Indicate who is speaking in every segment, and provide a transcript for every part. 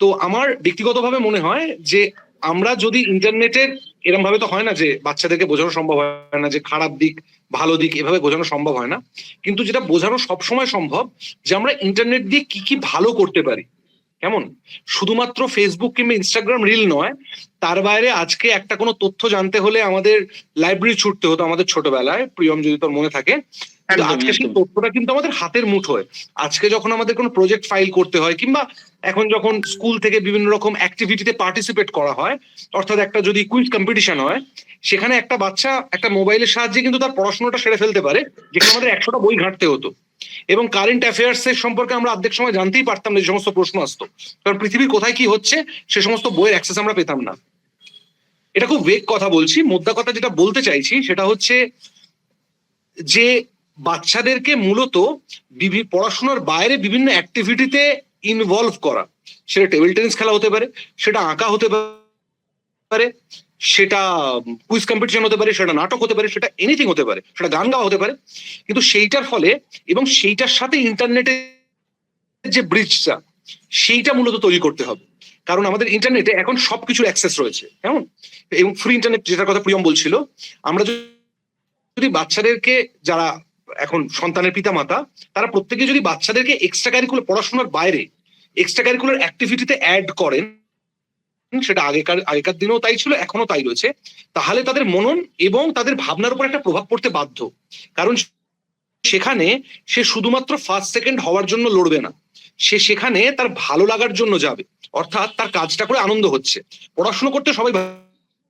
Speaker 1: তো আমার ব্যক্তিগতভাবে মনে হয় যে আমরা যদি ইন্টারনেটের এরকম ভাবে তো হয় না যে বাচ্চাদেরকে বোঝানো সম্ভব হয় না যে খারাপ দিক ভালো দিক এভাবে বোঝানো সম্ভব হয় না, কিন্তু যেটা বোঝানো সবসময় সম্ভব যে আমরা ইন্টারনেট দিয়ে কি কি ভালো করতে পারি। কেমন? শুধুমাত্র ফেসবুক কিংবা ইনস্টাগ্রাম রিল নয়, তার বাইরে আজকে একটা কোনো তথ্য জানতে হলে আমাদের লাইব্রেরি ছুটতে হতো আমাদের ছোটবেলায়, প্রিয়ম যদি তোর মনে থাকে। কিন্তু
Speaker 2: একদমই
Speaker 1: আজকে সেই
Speaker 2: একদম
Speaker 1: তথ্যটা কিন্তু আমাদের হাতের মুঠোয়। আজকে যখন আমাদের কোনো প্রজেক্ট ফাইল করতে হয় কিংবা এখন যখন স্কুল থেকে বিভিন্ন রকম অ্যাক্টিভিটিতে পার্টিসিপেট করা হয়, অর্থাৎ একটা যদি কুইজ কম্পিটিশন হয়, সেখানে একটা বাচ্চা একটা মোবাইলের সাহায্যে কিন্তু তার পড়াশোনাটা সেরে ফেলতে পারে, যেখানে আমাদের 100টা বই ঘাঁটতে হতো। এবং কারেন্ট অ্যাফেয়ার্স এর সম্পর্কে আমরা অর্ধেক সময় জানতেই পারতাম না, যে সমস্ত প্রশ্ন আসতো, কারণ পৃথিবীর কোথায় কি হচ্ছে সে সমস্ত বইয়ের অ্যাক্সেস আমরা পেতাম না। এটা খুব ভেগ কথা বলছি, মোদ্দা কথা যেটা বলতে চাইছি সেটা হচ্ছে যে বাচ্চাদেরকে মূলত পড়াশোনার বাইরে বিভিন্ন অ্যাক্টিভিটিতে ইনভলভ করা, সেটা টেবিল টেনিস খেলা হতে পারে, সেটা আঁকা হতে পারে, সেটা কুইজ কম্পিটিশন হতে পারে, সেটা নাটক হতে পারে, সেটা এনিথিং হতে পারে, সেটা গান গাওয়া হতে পারে। কিন্তু সেইটার ফলে এবং সেইটার সাথে ইন্টারনেটের যে ব্রিজটা, সেইটা মূলত তৈরি করতে হবে। কারণ আমাদের ইন্টারনেটে এখন সবকিছুর অ্যাক্সেস রয়েছে, কেমন? এবং ফ্রি ইন্টারনেট যেটার কথা প্রিয়ম বলছিল, আমরা যদি বাচ্চাদেরকে, যারা এখন সন্তানের পিতা মাতা, তারা প্রত্যেকে যদি বাচ্চাদেরকে এক্সট্রা কারিকুলার পড়াশোনার বাইরে এক্সট্রা কারিকুলার অ্যাক্টিভিটিতে অ্যাড করেন, সেটা আগেকার দিনেও তাই ছিল, এখনো তাই রয়েছে, তাহলে তাদের মনন এবং তাদের ভাবনার উপর একটা প্রভাব পড়তে বাধ্য। কারণ সেখানে সে শুধুমাত্র ফার্স্ট সেকেন্ড হওয়ার জন্য লড়বে না, সে সেখানে তার ভালো লাগার জন্য যাবে, অর্থাৎ তার কাজটা করে আনন্দ হচ্ছে। পড়াশোনা করতে সবাই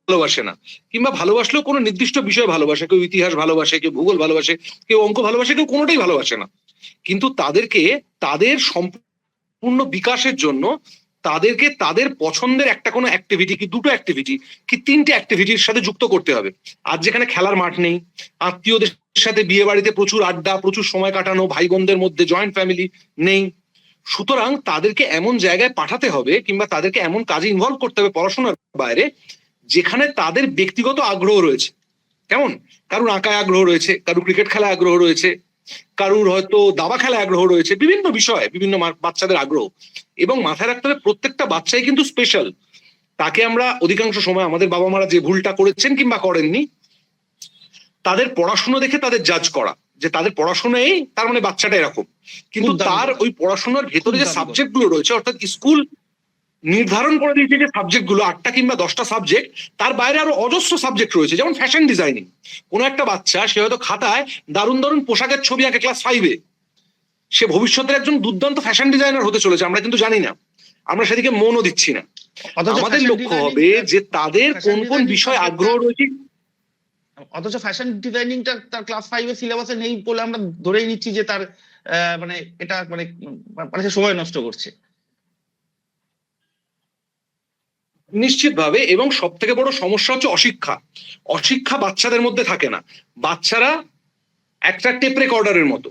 Speaker 1: ভালোবাসে না, কিংবা ভালোবাসলেও কোনো নির্দিষ্ট বিষয় ভালোবাসে, কেউ ইতিহাস ভালোবাসে, কেউ ভূগোল ভালোবাসে, কেউ অঙ্ক ভালোবাসে, কেউ কোনোটাই ভালোবাসে না। কিন্তু তাদেরকে তাদের সম্পূর্ণ বিকাশের জন্য তাদেরকে তাদের পছন্দের একটা কোনো অ্যাক্টিভিটি কি দুটো অ্যাক্টিভিটি কি তিনটে অ্যাক্টিভিটির সাথে যুক্ত করতে হবে। আজ যেখানে খেলার মাঠ নেই, আত্মীয়দের সাথে বিয়ে বাড়িতে প্রচুর আড্ডা, প্রচুর সময় কাটানো, ভাই বোনদের মধ্যে জয়েন্ট ফ্যামিলি নেই, সুতরাং তাদেরকে এমন জায়গায় পাঠাতে হবে কিংবা তাদেরকে এমন কাজে ইনভলভ করতে হবে পড়াশোনার বাইরে, যেখানে তাদের ব্যক্তিগত আগ্রহ রয়েছে। কেমন? কারুর আঁকায় আগ্রহ রয়েছে, কারুর ক্রিকেট খেলায় আগ্রহ রয়েছে, কারুর হয়তো দাবা খেলায় আগ্রহ রয়েছে, বিভিন্ন বিষয়ে বিভিন্ন বাচ্চাদের আগ্রহ। এবং মাথায় রাখতে হবে প্রত্যেকটা বাচ্চাই কিন্তু স্পেশাল। তাকে আমরা অধিকাংশ সময় আমাদের বাবা মারা যে ভুলটা করেছেন কিংবা করেননি, তাদের পড়াশোনা দেখে তাদের জাজ করা, যে তাদের পড়াশোনায় তার মানে বাচ্চাটা এরকম, কিন্তু তার ওই পড়াশোনার ভেতরে যে সাবজেক্ট গুলো রয়েছে, অর্থাৎ স্কুল নির্ধারণ করে দিয়েছে যে সাবজেক্ট গুলো 8টা কিংবা 10টা সাবজেক্ট, তার বাইরে আরো অজস্র সাবজেক্ট রয়েছে। যেমন ফ্যাশন ডিজাইনিং, কোনো একটা বাচ্চা সে হয়তো খাতায় দারুণ দারুণ পোশাকের ছবি আঁকে ক্লাস 5-এ, সে ভবিষ্যতের একজন দুর্দান্ত ফ্যাশন ডিজাইনার হতে চলেছে, আমরা কিন্তু জানি না, আমরা সেদিকে মনও দিচ্ছি না। আমাদের লক্ষ্য হবে যে তাদের কোন কোন বিষয় আগ্রহ রয়েছে।
Speaker 2: অথচ ফ্যাশন ডিজাইনিংটা তার ক্লাস 5-এর সিলেবাসে নেই বলে আমরা ধরেই নিচ্ছি যে তার মানে এটা মানে সময় নষ্ট করছে।
Speaker 1: নিশ্চিতভাবে। এবং সব থেকে বড় সমস্যা হচ্ছে অশিক্ষা। অশিক্ষা বাচ্চাদের মধ্যে থাকে না। বাচ্চারা একটা টেপ রেকর্ডারের মতো,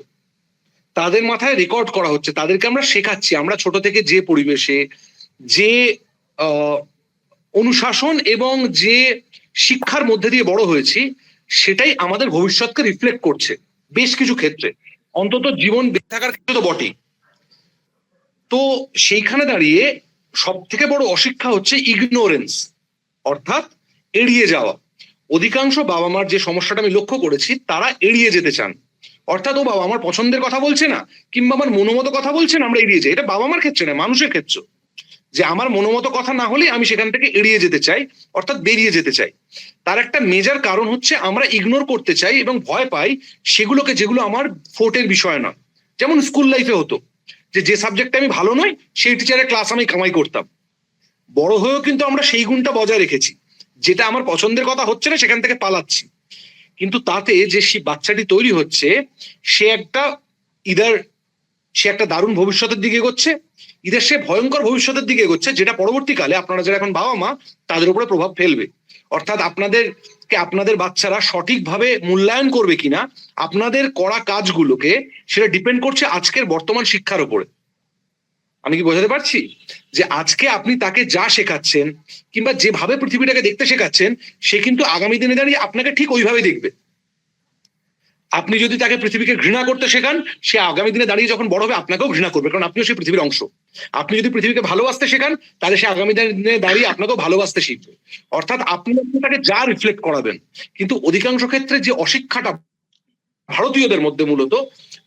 Speaker 1: তাদের মাথায় রেকর্ড করা হচ্ছে, তাদেরকে আমরা শেখাচ্ছি। আমরা ছোট থেকে যে পরিবেশে, যে অনুশাসন এবং যে শিক্ষার মধ্যে দিয়ে বড় হয়েছি, সেটাই আমাদের ভবিষ্যৎকে রিফ্লেক্ট করছে বেশ কিছু ক্ষেত্রে, অন্তত জীবন বেঁচে থাকার ক্ষেত্রে তো বটেই। তো সেইখানে দাঁড়িয়ে সব থেকে বড় অশিক্ষা হচ্ছে ইগনোরেন্স, অর্থাৎ এড়িয়ে যাওয়া। অধিকাংশ বাবা মার যে সমস্যাটা আমি লক্ষ্য করেছি, তারা এড়িয়ে যেতে চান। অর্থাৎ ও বাবা আমার পছন্দের কথা বলছে না কিংবা আমার মনোমতো কথা বলছে না, আমরা এড়িয়ে যাই। এটা বাবা মার ক্ষেত্রে না, মানুষের ক্ষেত্রে, যে আমার মনোমতো কথা না হলে আমি সেখান থেকে এড়িয়ে যেতে চাই, অর্থাৎ বেরিয়ে যেতে চাই। তার একটা মেজর কারণ হচ্ছে আমরা ইগনোর করতে চাই এবং ভয় পাই সেগুলোকে, যেগুলো আমার ফোর্টের বিষয় নয়। যেমন স্কুল লাইফে হতো যে সাবজেক্টে আমি ভালো নই, সেই টিচারের ক্লাস আমি কামাই করতাম। বড় হয়েও কিন্তু আমরা সেই গুণটা বজায় রেখেছি, যেটা আমার পছন্দের কথা হচ্ছে না সেখান থেকে পালাচ্ছি। কিন্তু তাতে যে বাচ্চাটি তৈরি হচ্ছে, সে একটা সে একটা দারুণ ভবিষ্যতের দিকে এগোচ্ছে, সে ভয়ঙ্কর ভবিষ্যতের দিকে এগোচ্ছে, যেটা পরবর্তীকালে আপনারা যারা এখন বাবা মা, তাদের উপরে প্রভাব ফেলবে। অর্থাৎ আপনাদের বাচ্চারা সঠিকভাবে মূল্যায়ন করবে কিনা, আপনাদের করা কাজগুলোকে, সেটা ডিপেন্ড করছে আজকের বর্তমান শিক্ষার উপরে। আমি কি বোঝাতে পারছি? যে আজকে আপনি তাকে যা শেখাচ্ছেন কিংবা যেভাবে পৃথিবীটাকে দেখতে শেখাচ্ছেন, সে কিন্তু আগামী দিনে দাঁড়িয়ে আপনাকে ঠিক ওইভাবে দেখবে। আপনি যদি তাকে পৃথিবীকে ঘৃণা করতে শেখান, সে আগামী দিনে দাঁড়িয়ে যখন বড় হবে আপনাকেও ঘৃণা করবে, কারণ আপনিও সেই পৃথিবীর অংশ। আপনি যদি পৃথিবীকে ভালোবাসতে শেখান, তাহলে সে আগামী দিনে দাঁড়িয়ে আপনাকেও ভালোবাসতে শিখবে। অর্থাৎ আপনি তাকে যা রিফ্লেক্ট করাবেন। কিন্তু অধিকাংশ ক্ষেত্রে যে অশিক্ষাটা ভারতীয়দের মধ্যে, মূলত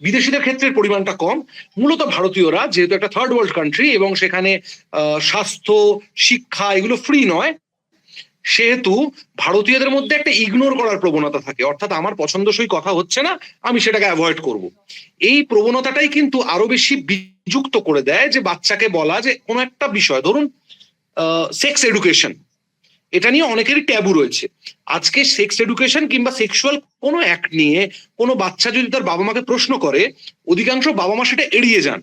Speaker 1: বিদেশিদের ক্ষেত্রে পরিমাণটা কম, মূলত ভারতীয়রা যেহেতু একটা থার্ড ওয়ার্ল্ড কান্ট্রি এবং সেখানে স্বাস্থ্য, শিক্ষা এগুলো ফ্রি নয়, সেহেতু ভারতীয়দের মধ্যে একটা ইগনোর করার প্রবণতা থাকে। অর্থাৎ আমার পছন্দসই কথা হচ্ছে না, আমি সেটাকে অ্যাভয়েড করব। এই প্রবণতাটাই কিন্তু আরো বেশি বিযুক্ত করে দেয় যে বাচ্চাকে বলা যে কোনো একটা বিষয়, ধরুন সেক্স এডুকেশন, এটা নিয়ে অনেকেরই ট্যাবু রয়েছে। আজকে সেক্স এডুকেশন কিংবা সেক্সুয়াল কোনো অ্যাক্ট নিয়ে কোনো বাচ্চা যদি তার বাবা মাকে প্রশ্ন করে, অধিকাংশ বাবা মা সেটা এড়িয়ে যান।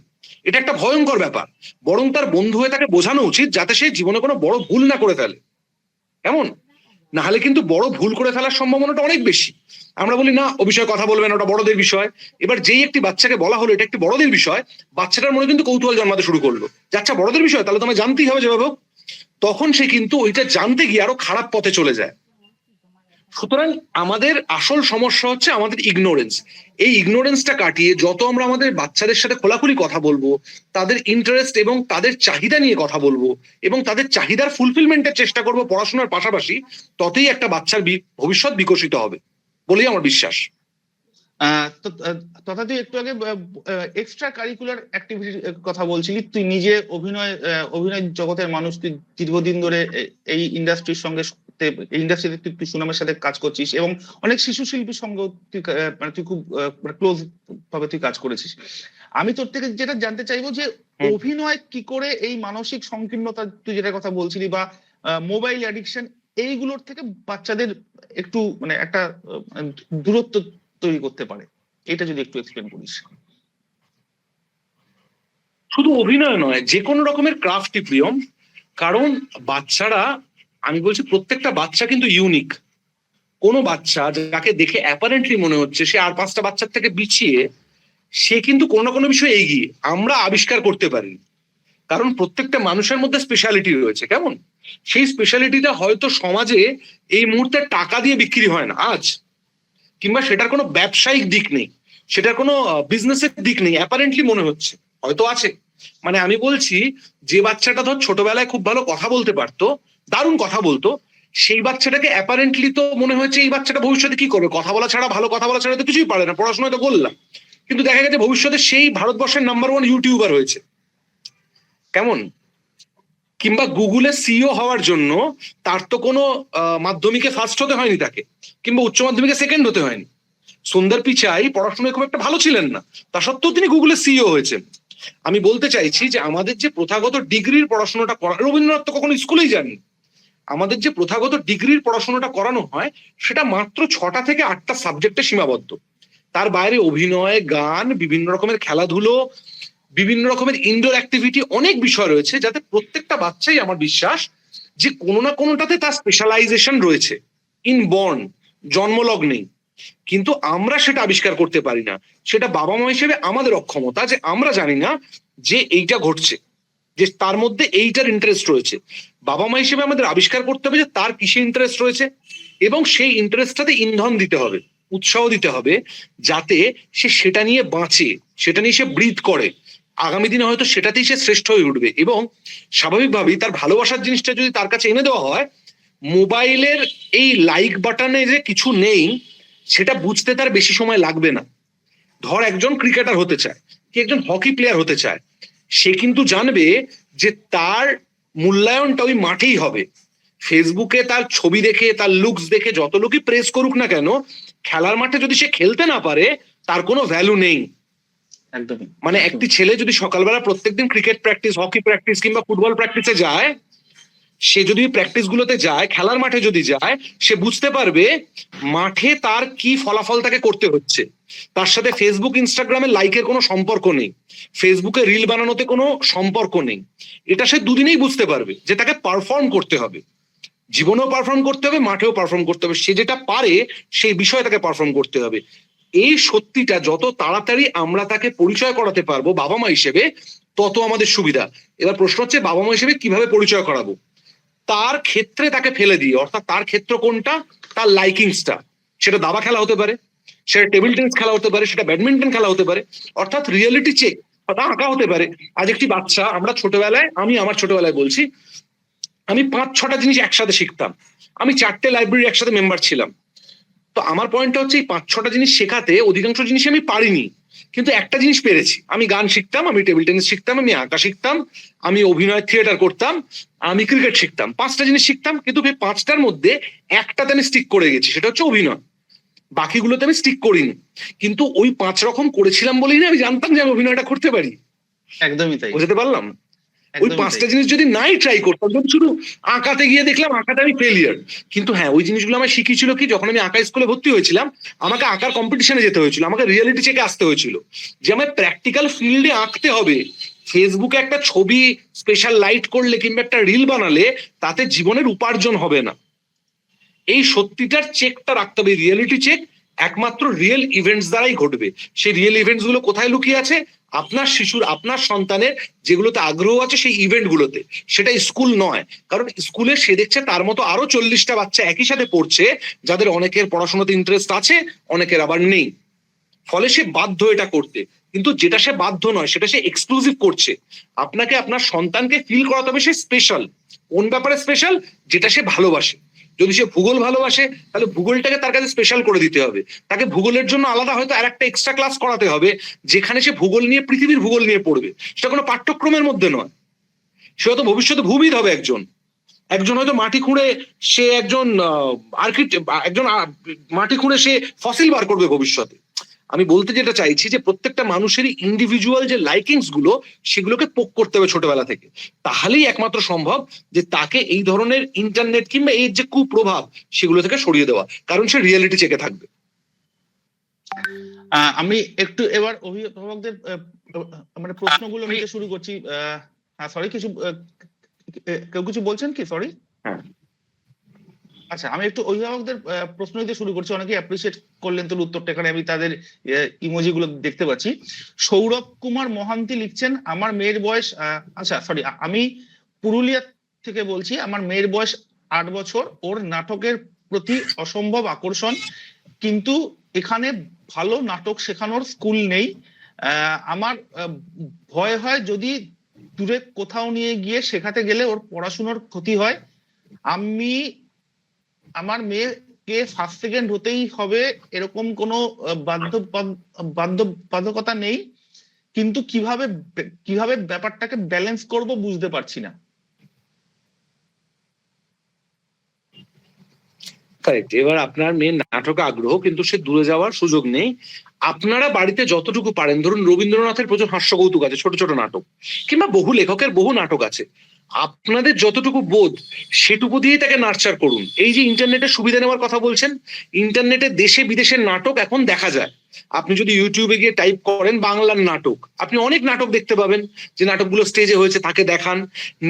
Speaker 1: এটা একটা ভয়ঙ্কর ব্যাপার। বরং তার বন্ধু হয়ে তাকে বোঝানো উচিত যাতে সে জীবনে কোনো বড় ভুল না করে ফেলে। কেমন? না হলে কিন্তু বড় ভুল করে ফেলার সম্ভাবনাটা অনেক বেশি। আমরা বলি না, ও বিষয়ে কথা বলবেন, ওটা বড়দের বিষয়। এবার যেই একটি বাচ্চাকে বলা হলো এটা একটি বড়দের বিষয়, বাচ্চাটার মনে কিন্তু কৌতূহল জন্মাতে শুরু করলো, যাচ্ছা বড়দের বিষয়, তাহলে তোমায় জানতেই হবে যেভাবে হোক। তখন সে কিন্তু ওইটা জানতে গিয়ে আরো খারাপ পথে চলে যায়। সুতরাং আমাদের আসল সমস্যা হচ্ছে আমাদের ইগনোরেন্স। এই ইগনোরেন্সটা কাটিয়ে যত আমরা আমাদের বাচ্চাদের সাথে খোলাখুলি কথা বলবো, তাদের ইন্টারেস্ট এবং তাদের চাহিদা নিয়ে কথা বলবো এবং তাদের চাহিদার ফুলফিলমেন্টের চেষ্টা করবো পড়াশোনার পাশাপাশি, ততই একটা বাচ্চার ভবিষ্যৎ বিকশিত হবে বলেই আমার বিশ্বাস।
Speaker 2: তথা তুই একটু আগে এক্সট্রা কারিকুলার অ্যাক্টিভিটির কথা বলছিলি। তুই নিজে অভিনয় জগতের মানুষ, তুই দীর্ঘদিন ধরে এই ইন্ডাস্ট্রির সঙ্গে, ইন্ডাস্ট্রিতে তুই সুনামের সাথে কাজ করছিস এবং অনেক শিশু শিল্পীর সঙ্গে তুই খুব ক্লোজ ভাবে তুই কাজ করেছিস। আমি তোর থেকে যেটা জানতে চাইবো যে অভিনয় কি করে এই মানসিক সংকীর্ণতা তুই যেটা কথা বলছিলি বা মোবাইল অ্যাডিকশন, এইগুলোর থেকে বাচ্চাদের একটু মানে একটা দূরত্ব তৈরি করতে পারে, এটা যদি একটু এক্সপ্লেন করিস।
Speaker 1: শুধু অভিনয় নয়, যে কোনো রকমের ক্রাফটই প্রিয়ম। কারণ বাচ্চারা, আমি বলছি প্রত্যেকটা বাচ্চা কিন্তু ইউনিক। কোনো বাচ্চা যাকে দেখে অ্যাপারেন্টলি মনে হচ্ছে সে আর 5টা বাচ্চার থেকে বিছিয়ে, সে কিন্তু কোনো না কোনো বিষয়ে এগিয়ে, আমরা আবিষ্কার করতে পারি। কারণ প্রত্যেকটা মানুষের মধ্যে স্পেশালিটি রয়েছে। কেমন? সেই স্পেশালিটিটা হয়তো সমাজে এই মুহূর্তে টাকা দিয়ে বিক্রি হয় না আজ, কিংবা সেটার কোনো ব্যবসায়িক দিক নেই, সেটার কোনো বিজনেসের দিক নেই, অ্যাপারেন্টলি মনে হচ্ছে হয়তো আছে। মানে আমি বলছি, যে বাচ্চাটা ধর ছোটবেলায় খুব ভালো কথা বলতে পারতো, দারুণ কথা বলতো, সেই বাচ্চাটাকে অ্যাপারেন্টলি তো মনে হচ্ছে এই বাচ্চাটা ভবিষ্যতে কি করবে, কথা বলা ছাড়া, ভালো কথা বলা ছাড়া তো কিছুই পারে না, পড়াশোনায় তো বললাম। কিন্তু দেখা গেছে ভবিষ্যতে সেই ভারতবর্ষের নাম্বার 1 ইউটিউবার হয়েছে। কেমন? কিংবা গুগলের সিইও হওয়ার জন্য তার তো কোনো মাধ্যমিকে ফার্স্ট হতে হয়নি তাকে, কিংবা উচ্চ মাধ্যমিকে সেকেন্ড হতে হয়নি। সুন্দর পিচাই পড়াশোনায় খুব একটা ভালো ছিলেন না, তা সত্ত্বেও তিনি গুগলের সিইও হয়েছেন। আমি বলতে চাইছি যে আমাদের যে প্রথাগত ডিগ্রির পড়াশোনাটা করা, রবীন্দ্রনাথ তো কখনো স্কুলেই যাননি। আমাদের যে প্রথাগত ডিগ্রির পড়াশোনাটা করানো হয় সেটা মাত্র 6টা থেকে 8টা সাবজেক্টে সীমাবদ্ধ। তার বাইরে অভিনয়, গান, বিভিন্ন রকমের খেলাধুলো, বিভিন্ন রকমের ইনডোর অ্যাক্টিভিটি, অনেক বিষয় রয়েছে যাতে প্রত্যেকটা বাচ্চাই, আমার বিশ্বাস, যে কোনো না কোনোটাতে তার স্পেশালাইজেশন রয়েছে, ইনবর্ন, জন্মলগ্নেই। কিন্তু আমরা সেটা আবিষ্কার করতে পারি না। সেটা বাবা মা হিসেবে আমাদের অক্ষমতা যে আমরা জানি না যে এইটা ঘটছে, যে তার মধ্যে এইটার ইন্টারেস্ট রয়েছে। বাবা মা হিসেবে আমাদের আবিষ্কার করতে হবে যে তার কিসে ইন্টারেস্ট রয়েছে এবং সেই ইন্টারেস্টটাতে ইন্ধন দিতে হবে, উৎসাহ দিতে হবে, যাতে সে সেটা নিয়ে বাঁচে, সেটা নিয়ে সে ব্রিথ করে। আগামী দিনে হয়তো সেটাতেই সে শ্রেষ্ঠ হয়ে উঠবে। এবং স্বাভাবিকভাবেই তার ভালোবাসার জিনিসটা যদি তার কাছে এনে দেওয়া হয়, মোবাইলের এই লাইক বাটনে যে কিছু নেই সেটা বুঝতে তার বেশি সময় লাগবে না। ধর একজন ক্রিকেটার হতে চায়, কি একজন হকি প্লেয়ার হতে চায়, সে কিন্তু জানবে যে তার মূল্যায়নটা ওই মাঠেই হবে। ফেসবুকে তার ছবি দেখে, তার লুকস দেখে যত লোকই প্রেস করুক না কেন, খেলার মাঠে যদি সে খেলতে না পারে তার কোনো ভ্যালু নেই।
Speaker 2: একদমই।
Speaker 1: মানে একটি ছেলে যদি সকালবেলা প্রত্যেকদিন ক্রিকেট প্র্যাকটিস, হকি প্র্যাকটিস কিংবা ফুটবল প্র্যাকটিসে যায়, সে যদি প্র্যাকটিস গুলোতে যায়, খেলার মাঠে যদি যায়, সে বুঝতে পারবে মাঠে তার কি ফলাফল তাকে করতে হচ্ছে। তার সাথে ফেসবুক, ইনস্টাগ্রামে লাইকের কোনো সম্পর্ক নেই, ফেসবুকে রিল বানানোতে কোনো সম্পর্ক নেই। এটা সে দুদিনেই বুঝতে পারবে যে তাকে পারফর্ম করতে হবে, জীবনেও পারফর্ম করতে হবে, মাঠেও পারফর্ম করতে হবে। সে যেটা পারে সেই বিষয়ে তাকে পারফর্ম করতে হবে। এই সত্যিটা যত তাড়াতাড়ি আমরা তাকে পরিচয় করাতে পারবো বাবা মা হিসেবে, তত আমাদের সুবিধা। এবার প্রশ্ন হচ্ছে বাবা মা হিসেবে কিভাবে পরিচয় করাবো। তার ক্ষেত্রে তাকে ফেলে দিয়ে, অর্থাৎ তার ক্ষেত্র কোনটা, তার লাইকিংসটা, সেটা দাবা খেলা হতে পারে, সেটা টেবিল টেনিস খেলা হতে পারে, সেটা ব্যাডমিন্টন খেলা হতে পারে, অর্থাৎ রিয়েলিটি চেক বা আঁকা হতে পারে। আজ একটি বাচ্চা, আমরা ছোটবেলায়, আমি আমার ছোটবেলায় বলছি, আমি 5-6টা জিনিস একসাথে শিখতাম। আমি 4টে লাইব্রেরি একসাথে মেম্বার ছিলাম। তো আমার পয়েন্টটা হচ্ছে এই 5-6টা জিনিস শেখাতে অধিকাংশ জিনিস আমি পারিনি, কিন্তু একটা জিনিস পেরেছি। আমি গান শিখতাম, আমি টেবিল টেনিস শিখতাম, আমি আঁকা শিখতাম, আমি অভিনয় থিয়েটার করতাম, আমি ক্রিকেট শিখতাম। 5টা জিনিস শিখতাম, কিন্তু এই 5টার মধ্যে একটাতে আমি স্টিক করে গেছি, সেটা হচ্ছে অভিনয়। বাকিগুলোতে আমি স্টিক করিনি, কিন্তু ওই 5 রকম করেছিলাম বলেই না আমি জানতাম যে আমি অভিনয়টা করতে পারি।
Speaker 2: একদমই তাই,
Speaker 1: বুঝতে পারলাম? ওই
Speaker 2: একদমই
Speaker 1: 5টা
Speaker 2: তাই।
Speaker 1: জিনিস যদি নাই ট্রাই করতাম, যদি শুধু আঁকাতে গিয়ে দেখলাম আঁকাতে আমি ফেলিয়ার। কিন্তু হ্যাঁ, ওই জিনিসগুলো আমার শিখিয়েছিল কি, যখন আমি আঁকা স্কুলে ভর্তি হয়েছিলাম, আমাকে আঁকার কম্পিটিশনে যেতে হয়েছিল, আমাকে রিয়েলিটি চেকে আসতে হয়েছিল যে আমার প্র্যাকটিক্যাল ফিল্ডে আঁকতে হবে। ফেসবুকে একটা ছবি স্পেশাল লাইট করলে কিংবা একটা রিল বানালে তাতে জীবনের উপার্জন হবে না। এই সত্যিটার চেকটা রাখতে হবে, রিয়েলিটি চেক একমাত্র রিয়েল ইভেন্টস দ্বারাই ঘটবে। সেই রিয়েল ইভেন্টস গুলো কোথায় লুকিয়ে আছে? আপনার শিশুর, আপনার সন্তানের যেগুলোতে আগ্রহ আছে সেই ইভেন্ট গুলোতে, সেটা স্কুল নয়। কারণ স্কুলে সে দেখছে তার মতো আরো 40টা বাচ্চা একই সাথে পড়ছে, যাদের অনেকের পড়াশোনাতে ইন্টারেস্ট আছে, অনেকের আবার নেই। ফলে সে বাধ্য এটা করতে, কিন্তু যেটা সে বাধ্য নয় সেটা সে এক্সক্লুসিভ করছে। আপনাকে আপনার সন্তানকে ফিল করাতে হবে সে স্পেশাল। কোন ব্যাপারে স্পেশাল? যেটা সে ভালোবাসে। যদি সে ভূগোল ভালোবাসে, তাহলে ভূগোলটাকে তার কাছে স্পেশাল করে দিতে হবে। তাকে ভূগোলের জন্য আলাদা হয়তো আর একটা এক্সট্রা ক্লাস করাতে হবে, যেখানে সে ভূগোল নিয়ে, পৃথিবীর ভূগোল নিয়ে পড়বে। সেটা কোনো পাঠ্যক্রমের মধ্যে নয়। সে হয়তো ভবিষ্যতে ভূবিদ হবে একজন, একজন হয়তো মাটি খুঁড়ে সে একজন আর্কিটেক্ট, একজন মাটি খুঁড়ে সে ফসিল বার করবে ভবিষ্যতে। আমি বলতে যেটা চাইছি যে প্রত্যেকটা মানুষেরই ইন্ডিভিজুয়াল যে লাইকিংস গুলো, সেগুলোকে পোক করতে হবে ছোটবেলা থেকে। তাহলেই একমাত্র সম্ভব যে তাকে এই ধরনের ইন্টারনেট কিংবা এর যে কুপ্রভাব, সেগুলো থেকে সরিয়ে দেওয়া, কারণ সে রিয়েলিটি চেকে থাকবে।
Speaker 2: আমি একটু এবার অভিভাবকদের মানে প্রশ্নগুলো নিতে শুরু করছি। হ্যাঁ, সরি, কিছু কেউ কিছু বলছেন কি? সরি।
Speaker 1: হ্যাঁ,
Speaker 2: আচ্ছা, আমি একটু অভিভাবকদের প্রশ্ন দিতে শুরু করছি। অনেকে অ্যাপ্রিসিয়েট করলেন তোর উত্তরটা, এখানে আমি তাদের ইমোজি গুলো দেখতে পাচ্ছি। সৌরভ কুমার মহান্তি লিখছেন, আমার মেয়ের বয়স, আচ্ছা সরি, আমি পুরুলিয়া থেকে বলছি, আমার মেয়ের বয়স 8 বছর। ওর নাটকের প্রতি অসম্ভব আকর্ষণ, কিন্তু এখানে ভালো নাটক শেখানোর স্কুল নেই। আমার ভয় হয় যদি দূরে কোথাও নিয়ে গিয়ে শেখাতে গেলে ওর পড়াশোনার ক্ষতি হয়। আমি আমার মেয়েকে ফার্স্ট সেকেন্ড হতেই হবে এরকম কোনো বাধ্যবাধকতা নেই, কিন্তু কিভাবে ব্যাপারটাকে ব্যালেন্স করব বুঝতে পারছি না।
Speaker 1: কারেক্ট। এবার আপনার মেয়ের নাটকে আগ্রহ, কিন্তু সে দূরে যাওয়ার সুযোগ নেই। আপনারা বাড়িতে যতটুকু পারেন, ধরুন রবীন্দ্রনাথের প্রচুর হাস্য কৌতুক আছে, ছোট ছোট নাটক, কিংবা বহু লেখকের বহু নাটক আছে, আপনাদের যতটুকু বোধ সেটুকু দিয়ে তাকে নার্চার করুন। এই যে ইন্টারনেটের সুবিধা নেওয়ার কথা বলছেন, ইন্টারনেটে দেশে বিদেশের নাটক এখন দেখা যায়। আপনি যদি ইউটিউবে গিয়ে টাইপ করেন বাংলার নাটক, আপনি অনেক নাটক দেখতে পাবেন। যে নাটকগুলো স্টেজে হয়েছে তাকে দেখান।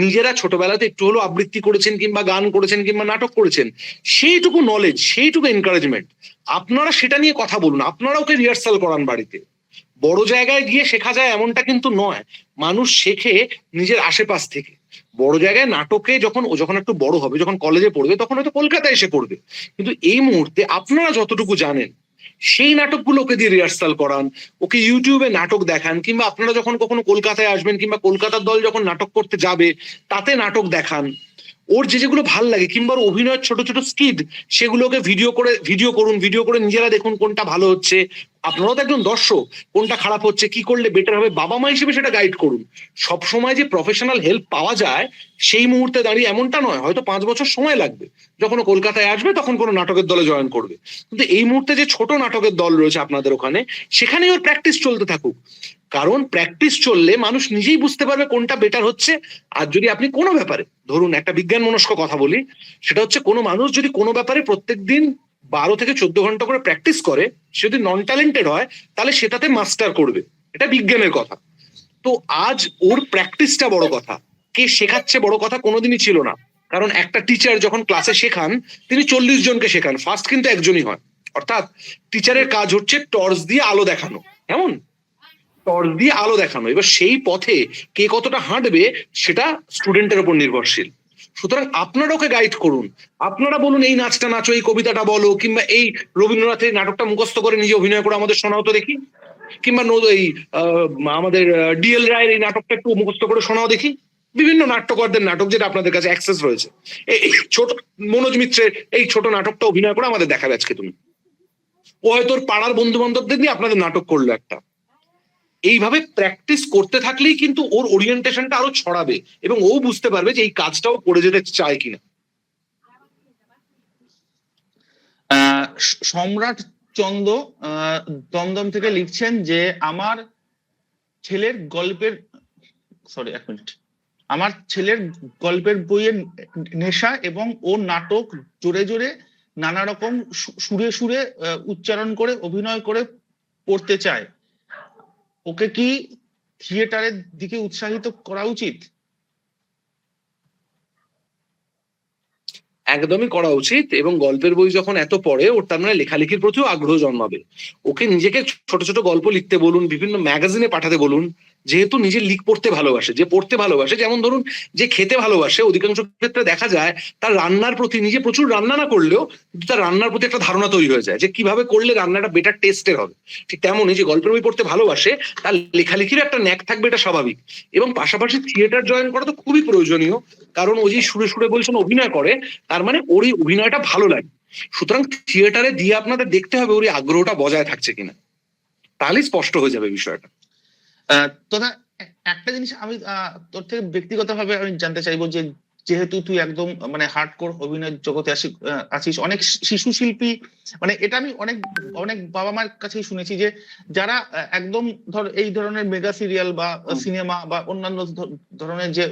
Speaker 1: নিজেরা ছোটবেলাতে একটু হলেও আবৃত্তি করেছেন, কিংবা গান করেছেন, কিংবা নাটক করেছেন, সেইটুকু নলেজ, সেইটুকু এনকারেজমেন্ট আপনারা সেটা নিয়ে কথা বলুন। আপনারা ওকে রিহার্সাল করান বাড়িতে। বড় জায়গায় গিয়ে শেখা যায় এমনটা কিন্তু নয়। মানুষ শেখে নিজের আশেপাশ থেকে। বড় জায়গায় নাটকে যখন একটু বড় হবে, যখন কলেজে পড়বে, তখন হয়তো কলকাতায় এসে পড়বে। কিন্তু এই মুহূর্তে আপনারা যতটুকু জানেন সেই নাটকগুলো ওকে দিয়ে রিহার্সাল করান। ওকে ইউটিউবে নাটক দেখান, কিংবা আপনারা যখন কখনো কলকাতায় আসবেন, কিংবা কলকাতার দল যখন নাটক করতে যাবে তাতে নাটক দেখান। ওর যেগুলো ভাল লাগে, কিংবা অভিনয়ের ছোট ছোট স্কিড, সেগুলোকে ভিডিও করে নিজেরা দেখুন কোনটা ভালো হচ্ছে। আপনারাও তো একজন দর্শক, কোনটা খারাপ হচ্ছে, কি করলে বেটার হবে, বাবা মা হিসেবে সেটা গাইড করুন। সব সময় যে প্রফেশনাল হেল্প পাওয়া যায় সেই মুহূর্তে দাঁড়িয়ে এমনটা নয়। হয়তো 5 বছর সময় লাগবে, যখন কলকাতায় আসবে তখন কোনো নাটকের দলে জয়েন করবে। কিন্তু এই মুহূর্তে যে ছোট নাটকের দল রয়েছে আপনাদের ওখানে, সেখানেই ওর প্র্যাকটিস চলতে থাকুক। কারণ প্র্যাকটিস চললে মানুষ নিজেই বুঝতে পারবে কোনটা বেটার হচ্ছে। আর যদি আপনি কোনো ব্যাপারে, ধরুন একটা বিজ্ঞান মনস্ক কথা বলি, সেটা হচ্ছে কোনো মানুষ যদি কোনো ব্যাপারে প্রত্যেকদিন 12 থেকে 14 ঘন্টা করে প্র্যাকটিস করে, সে যদি নন ট্যালেন্টেড হয়, তাহলে সেটাতে মাস্টার করবে। এটা বিজ্ঞানের কথা। তো আজ ওর প্র্যাকটিসটা বড় কথা, কে শেখাচ্ছে বড় কথা কোনোদিনই ছিল না। কারণ একটা টিচার যখন ক্লাসে শেখান, তিনি 40 জনকে শেখান, ফার্স্ট কিন্তু একজনই হয়। অর্থাৎ টিচারের কাজ হচ্ছে টর্চ দিয়ে আলো দেখানো, কেমন টর্চ দিয়ে আলো দেখানো। এবার সেই পথে কে কতটা হাঁটবে সেটা স্টুডেন্টের উপর নির্ভরশীল। সুতরাং আপনারা ওকে গাইড করুন, আপনারা বলুন এই নাচটা নাচো, এই কবিতাটা বলো, কিংবা এই রবীন্দ্রনাথের নাটকটা মুখস্থ করে নিজে অভিনয় করে আমাদের শোনাও তো দেখি, কিংবা এই আমাদের ডিএল রায়ের এই নাটকটা একটু মুখস্থ করে শোনাও দেখি। বিভিন্ন নাট্যকারদের নাটক যেটা আপনাদের কাছে অ্যাক্সেস রয়েছে, এই ছোট মনোজ মিত্রের এই ছোট নাটকটা অভিনয় করে আমাদের দেখাবে আজকে তুমি। ও হয়তো ওর পাড়ার বন্ধু বান্ধবদের নিয়ে আপনাদের নাটক করলো একটা। এইভাবে প্র্যাকটিস করতে থাকলেই কিন্তু ওর ওরিয়েন্টেশনটা আরো ছড়াবে এবং ও বুঝতে পারবে যে এই কাজটাও করে যেতে চায় কিনা।
Speaker 2: সম্রাট চন্দ দমদম থেকে লিখছেন যে আমার ছেলের গল্পের বইয়ের নেশা এবং ও নাটক জোরে জোরে নানা রকম সুরে সুরে উচ্চারণ করে অভিনয় করে পড়তে চায়, ওকে কি থিয়েটারের দিকে উৎসাহিত করা উচিত?
Speaker 1: একদমই করা উচিত, এবং গল্পের বই যখন এত পড়ে ওর তার মানে লেখালেখির প্রতিও আগ্রহ জন্মাবে। ওকে নিজেকে ছোট ছোট গল্প লিখতে বলুন, বিভিন্ন ম্যাগাজিনে পাঠাতে বলুন। যেহেতু নিজে পড়তে ভালোবাসে, যে পড়তে ভালোবাসে, যেমন ধরুন যে খেতে ভালোবাসে, অধিকাংশ ক্ষেত্রে দেখা যায় তার রান্নার প্রতি, নিজে প্রচুর রান্না না করলেও তার রান্নার প্রতি একটা ধারণা তৈরি হয়ে যায় যে কিভাবে করলে রান্নাটা বেটার টেস্টের হবে। ঠিক তেমনই যে গল্পের বই পড়তে ভালোবাসে তার লেখালেখির একটা ন্যাক থাকবে, এটা স্বাভাবিক। এবং পাশাপাশি থিয়েটার জয়েন করা তো খুবই প্রয়োজনীয়, কারণ ও যে সুরে সুরে বলছেন অভিনয় করে, তার মানে ওর এই অভিনয়টা ভালো লাগে। সুতরাং থিয়েটারে দিয়ে আপনাদের দেখতে হবে ওর আগ্রহটা বজায় থাকছে কিনা, তাহলেই স্পষ্ট হয়ে যাবে বিষয়টা।
Speaker 2: তোরা একটা জিনিস আমি তোর থেকে ব্যক্তিগতভাবে আমি জানতে চাইবো যে যেহেতু তুই একদম মানে হার্ডকোর অভিনয় জগতে আছিস, অনেক শিশু শিল্পী, মানে এটা আমি অনেক অনেক বাবা মার কাছেই শুনেছি যে যারা একদম ধর এই ধরনের মেগা সিরিয়াল বা সিনেমা বা অন্যান্য ধরনের যে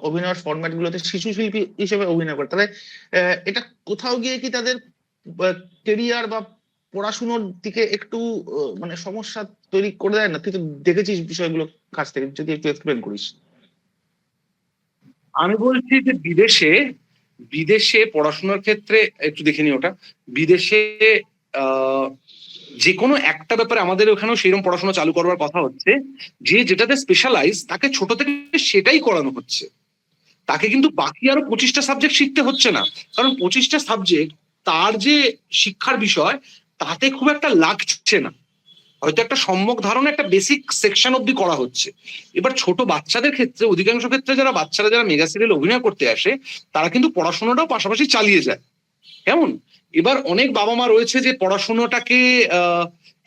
Speaker 2: অভিনয়ের ফরম্যাট গুলোতে শিশু শিল্পী হিসেবে অভিনয় করে, তাহলে এটা কোথাও গিয়ে কি তাদের কেরিয়ার বা পড়াশুনোর দিকে একটু মানে সমস্যা তৈরি করে দেয় না? তুই তো দেখেছিস বিষয়গুলো কাছ থেকে, যদি একটু এক্সপ্লেন করিস।
Speaker 1: আমি বলছি যে বিদেশে বিদেশে পড়াশোনার ক্ষেত্রে একটু দেখে নি ওটা। বিদেশে যে কোনো একটা ব্যাপারে, আমাদের ওখানেও সেইরকম পড়াশোনা চালু করবার কথা হচ্ছে, যে যেটাতে স্পেশালাইজ তাকে ছোট থেকে সেটাই করানো হচ্ছে। তাকে কিন্তু বাকি আরো 25টা সাবজেক্ট শিখতে হচ্ছে না, কারণ 25টা সাবজেক্ট তার যে শিক্ষার বিষয় তাতে খুব একটা লাগছে না। হয়তো একটা সম্যক ধারণা, একটা বেসিক সেকশন অব্দি করা হচ্ছে। এবার ছোট বাচ্চাদের ক্ষেত্রে, অধিকাংশ ক্ষেত্রে যারা মেগা সিরিয়াল অভিনয় করতে আসে, তারা কিন্তু পড়াশোনাটাও পাশাপাশি চালিয়ে যায়। কেমন? এবার অনেক বাবা মা রয়েছে যে পড়াশোনাটাকে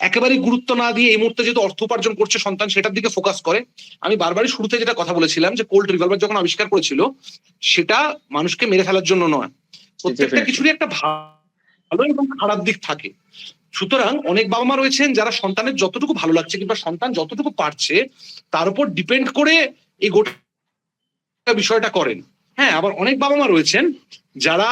Speaker 1: একেবারেই গুরুত্ব না দিয়ে এই মুহূর্তে যেহেতু অর্থ উপার্জন করছে সন্তান, সেটার দিকে ফোকাস করে। আমি বারবারই শুরুতে যেটা কথা বলেছিলাম যে কোল্ড রিভলভার যখন আবিষ্কার করেছিল, সেটা মানুষকে মেরে ফেলার জন্য নয়। প্রত্যেকটা কিছুরই একটা ভালো এবং খারাপ দিক থাকে। সুতরাং অনেক বাবা মা রয়েছেন যারা সন্তানের যতটুকু ভালো লাগছে কিংবা সন্তান যতটুকু পারছে তার উপর ডিপেন্ড করে এই গোটা বিষয়টা করেন। হ্যাঁ, আবার অনেক বাবা মা রয়েছেন যারা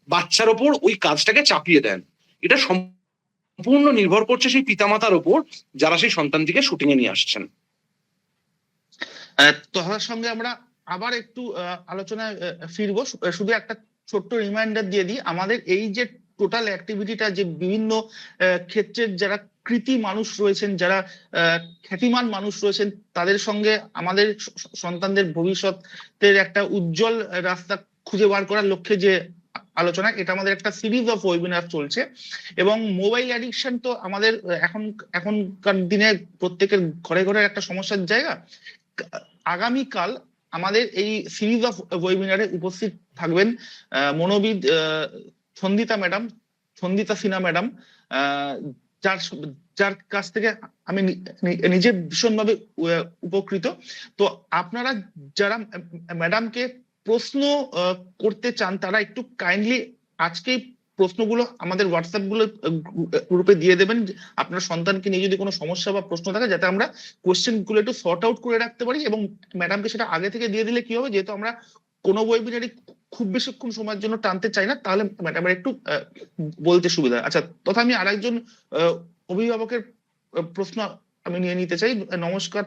Speaker 1: বাচ্চার ওপর ওই কাজটাকে চাপিয়ে দেন। এটা সম্পূর্ণ নির্ভর করছে সেই পিতামাতার ওপর, যারা সেই সন্তানটিকে শুটিং এ নিয়ে আসছেন।
Speaker 2: তোহার সঙ্গে আমরা আবার একটু আলোচনায় ফিরবো। শুধু একটা ছোট্ট রিমাইন্ডার দিয়ে দিই, আমাদের এই যে টোটাল অ্যাক্টিভিটিটা, যে বিভিন্ন ক্ষেত্রের যারা কৃতি মানুষ রয়েছেন, যারা খ্যাতিমান মানুষ রয়েছেন, তাদের সঙ্গে আমাদের সন্তানদের ভবিষ্যতের একটা উজ্জ্বল রাস্তা খুঁজে বার করার লক্ষ্যে যে আলোচনা, এটা আমাদের একটা সিরিজ অফ ওয়েবিনার চলছে। এবং মোবাইল অ্যাডিকশন তো আমাদের এখনকার দিনে প্রত্যেকের ঘরে ঘরে একটা সমস্যার জায়গা। আগামীকাল আমাদের এই সিরিজ অফ ওয়েবিনারে উপস্থিত থাকবেন মনোবিদ সন্দিতা সিনহা ম্যাডাম, যার কাছ থেকে আমি নিজে ভীষণভাবে উপকৃত। তো আপনারা যারা ম্যাডামকে প্রশ্ন করতে চান, তারা একটু কাইন্ডলি আজকে প্রশ্নগুলো আমাদের হোয়াটসঅ্যাপ গ্রুপে দিয়ে দেবেন। আপনার সন্তানকে নিয়ে যদি কোনো সমস্যা বা প্রশ্ন থাকে, যাতে আমরা কোশ্চেন গুলো একটু সর্ট আউট করে রাখতে পারি, এবং ম্যাডামকে সেটা আগে থেকে দিয়ে দিলে কি হবে, যেহেতু আমরা কোনো ওয়েবিনারে খুব বেশিক্ষণ সময়ের জন্য টানতে চাই না, তাহলে ম্যাডামের একটু বলতে সুবিধা। আচ্ছা, তথা আমি আরেকজন অভিভাবকের প্রশ্ন আমি নিয়ে নিতে চাই। নমস্কার,